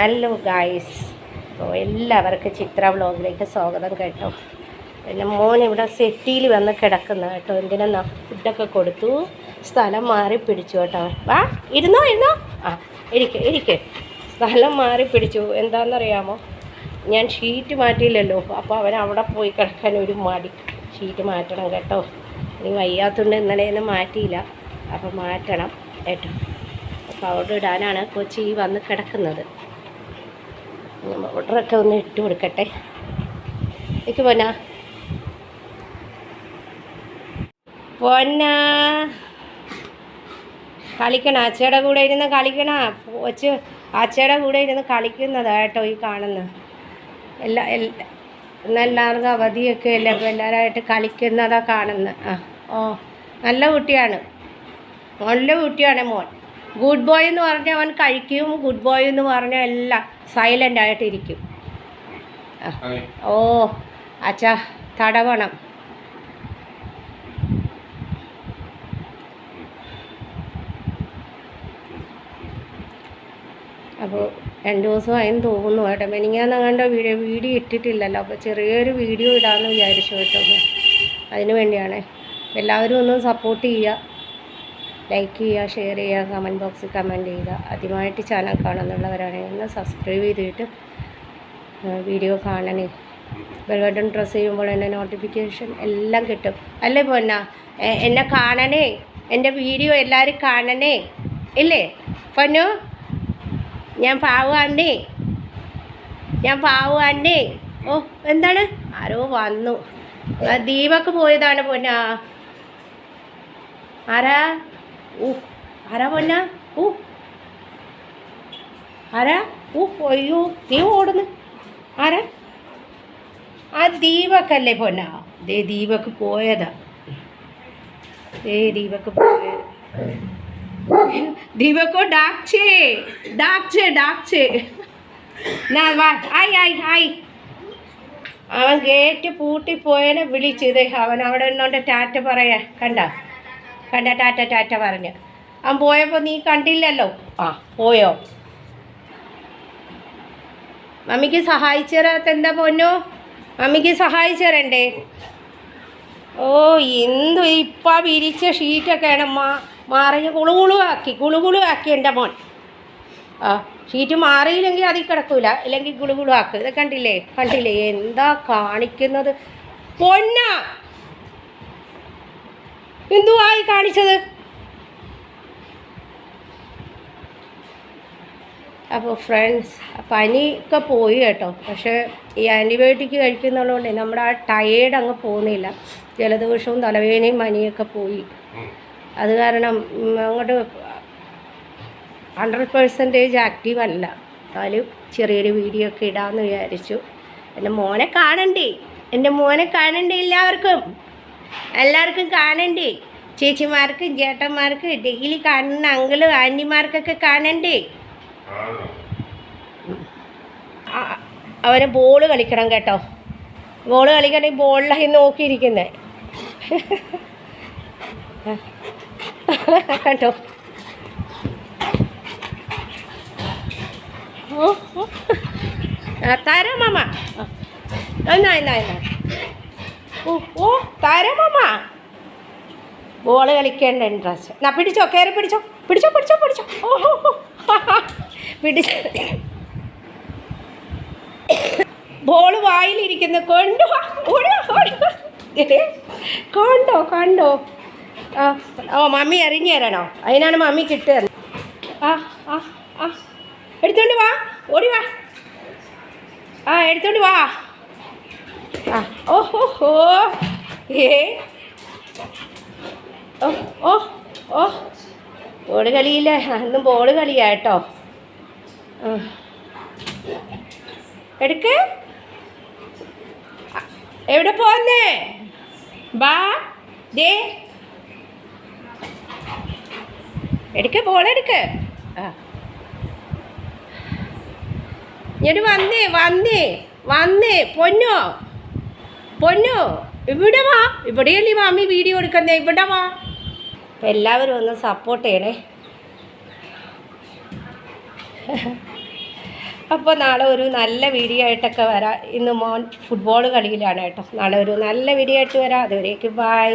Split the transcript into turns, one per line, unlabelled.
Hello guys, അപ്പോൾ എല്ലാവർക്കും ചിത്ര വ്ളോഗിലേക്ക് സ്വാഗതം കേട്ടോ. പിന്നെ മോൻ ഇവിടെ സെറ്റിയിൽ വന്ന് കിടക്കുന്ന കേട്ടോ. എന്തിനാ ഫുഡൊക്കെ കൊടുത്തു, സ്ഥലം മാറി പിടിച്ചു കേട്ടോ. വാ ഇരുന്നോ. ആ ഇരിക്കെ. സ്ഥലം മാറി പിടിച്ചു. എന്താണെന്നറിയാമോ, ഞാൻ ഷീറ്റ് മാറ്റിയില്ലല്ലോ, അപ്പോൾ അവൻ അവിടെ പോയി കിടക്കാൻ ഒരു മടി. ഷീറ്റ് മാറ്റണം കേട്ടോ. ഇനി വയ്യാത്തതുകൊണ്ട് ഇന്നലെയൊന്നും മാറ്റിയില്ല, അപ്പോൾ മാറ്റണം കേട്ടോ. അപ്പോൾ അവിടെ ഇടാനാണ് കൊച്ചി വന്ന് കിടക്കുന്നത്. ഓർഡറൊക്കെ ഒന്ന് ഇട്ട് കൊടുക്കട്ടെ. എനിക്ക് പൊന്നാ കളിക്കണം. അച്ചയുടെ കൂടെ ഇരുന്ന് കളിക്കണം. കൊച്ച് അച്ചയുടെ കൂടെ ഇരുന്ന് കളിക്കുന്നതാണ് കേട്ടോ ഈ കാണുന്നത്. എല്ലാവർക്കും അവധിയൊക്കെ അല്ലേ, അപ്പോൾ എല്ലാവരുമായിട്ട് കളിക്കുന്നതാണ് കാണുന്നത്. നല്ല കുട്ടിയാണ് മോൻ. ഗുഡ് ബോയ് എന്ന് പറഞ്ഞാൽ അവൻ കഴിക്കും, ഗുഡ് ബോയ് എന്ന് പറഞ്ഞാൽ എല്ലാം സൈലൻ്റ് ആയിട്ടിരിക്കും. അച്ഛാ തടവണം. അപ്പോൾ 2 ദിവസമായെന്ന് തോന്നുന്നു കേട്ടോ. മിനിങ്ങാന്നങ്ങാണ്ട് വീഡിയോ ഇട്ടിട്ടില്ലല്ലോ, അപ്പോൾ ചെറിയൊരു വീഡിയോ ഇടാമെന്ന് വിചാരിച്ചു കേട്ടോ. അതിന് വേണ്ടിയാണേ. എല്ലാവരും ഒന്ന് സപ്പോർട്ട് ചെയ്യുക, ലൈക്ക് ചെയ്യുക, ഷെയർ ചെയ്യുക, കമൻറ്റ് ബോക്സിൽ കമൻറ്റ് ചെയ്യുക. ആദ്യമായിട്ട് ചാനൽ കാണുന്നുള്ളവരാണെങ്കിൽ ഒന്ന് സബ്സ്ക്രൈബ് ചെയ്തിട്ട് വീഡിയോ കാണണേ. ബെൽ ബട്ടൺ പ്രസ് ചെയ്യുമ്പോൾ എൻ്റെ നോട്ടിഫിക്കേഷൻ എല്ലാം കിട്ടും. അല്ലേ പൊന്നാ? എന്നെ കാണണേ, എൻ്റെ വീഡിയോ എല്ലാവരും കാണണേ ഇല്ലേ പൊന്നു? ഞാൻ പാവാണ്ടേ. എന്താണ്? ആരോ വന്നു. ദീപക്ക് പോയതാണ് പൊന്നാ. ആരാ പൊന്നാ? ആരാ? അയ്യോ, നീ ഓടുന്നു. ആരാ? ആ ദീപക്കല്ലേ പൊന്നാ? ദീപക്ക് പോയതാ. ദീപക്ക് പോയത്. ദീപക്കോ ഡാക്ചേ. ആയി അവൻ ഗേറ്റ് പൂട്ടിപ്പോയനെ വിളിച്ചത്. അവൻ അവിടെ നിന്നോണ്ട് ടാറ്റ പറയാ. കണ്ട ടാറ്റ പറഞ്ഞ് അവൻ പോയപ്പോൾ നീ കണ്ടില്ലല്ലോ. പോയോ? മമ്മിക്ക് സഹായിച്ചു തരാത്ത എന്താ പൊന്നോ? മമ്മിക്ക് സഹായിച്ചു തരണ്ടേ? എന്തു ഇപ്പം വിരിച്ച ഷീറ്റൊക്കെയാണ് മാറിഞ്ഞ് കുളുകുളു ആക്കി എൻ്റെ മോൻ. ഷീറ്റ് മാറിയില്ലെങ്കിൽ അതിൽ കിടക്കൂല, ഇല്ലെങ്കിൽ കുളുകുളു ആക്ക്. ഇത് കണ്ടില്ലേ എന്താ കാണിക്കുന്നത് പൊന്നാ? എന്തുവായി കാണിച്ചത്? അപ്പോൾ ഫ്രണ്ട്സ്, പനിയൊക്കെ പോയി കേട്ടോ. പക്ഷേ ഈ ആൻറ്റിബയോട്ടിക് കഴിക്കുന്നതുകൊണ്ട് നമ്മുടെ ആ ടയേർഡ് അങ്ങ് പോകുന്നില്ല. ജലദോഷവും തലവേദനയും പനിയൊക്കെ പോയി. അത് കാരണം അങ്ങോട്ട് 100% ആക്റ്റീവ് അല്ല. എന്നാലും ചെറിയൊരു വീഡിയോ ഒക്കെ ഇടാമെന്ന് വിചാരിച്ചു. എൻ്റെ മോനെ കാണണ്ടേ എല്ലാവർക്കും കാണണ്ടേ? ചേച്ചിമാർക്കും ചേട്ടന്മാർക്കും ഡെയിലി കാണുന്ന അങ്കിളും ആൻറ്റിമാർക്കൊക്കെ കാണണ്ടേ? അവന് ബോള് കളിക്കണം കേട്ടോ. ബോള് കളിക്കണമെങ്കിൽ ബോളിലായി നോക്കിയിരിക്കുന്നത് കേട്ടോ. താരാ മാമ എന്നാ താരാ മാമ ബോള് കളിക്കേണ്ട ഇൻട്രസ്റ്റ്. പിടിച്ചോ, കയറി പിടിച്ചോ. പിടിച്ചോ. ബോള് വായിലിരിക്കുന്നു. കണ്ടോ? മമ്മി എറിഞ്ഞു തരണോ? അതിനാണ് മമ്മി കിട്ടുക. എടുത്തോണ്ട് വാ, ഓടി വാ. എടുത്തോണ്ട് വാ. ബോള് കളിയില്ല, അന്നും ബോള് കളിയാ കേട്ടോ. എടുക്ക്. എവിടെ പോന്നേ? ബാ ദേ എടുക്ക്, ബോളെടുക്ക്. ഇങ്ങോട്ട് വന്നേ പൊന്നോ ഇവിടെ വാ. ഇവിടെയല്ലേ മാമി വീഡിയോ എടുക്കുന്നേ, ഇവിടെ വാ. അപ്പം എല്ലാവരും ഒന്ന് സപ്പോർട്ട് ചെയ്യണേ. അപ്പോൾ നാളെ ഒരു നല്ല വീഡിയോ ആയിട്ടൊക്കെ വരാം. ഇന്ന് മോൻ ഫുട്ബോൾ കളിയിലാണ് കേട്ടോ. നാളെ ഒരു നല്ല വീഡിയോ ആയിട്ട് വരാം. അതുവരേക്ക് ബൈ.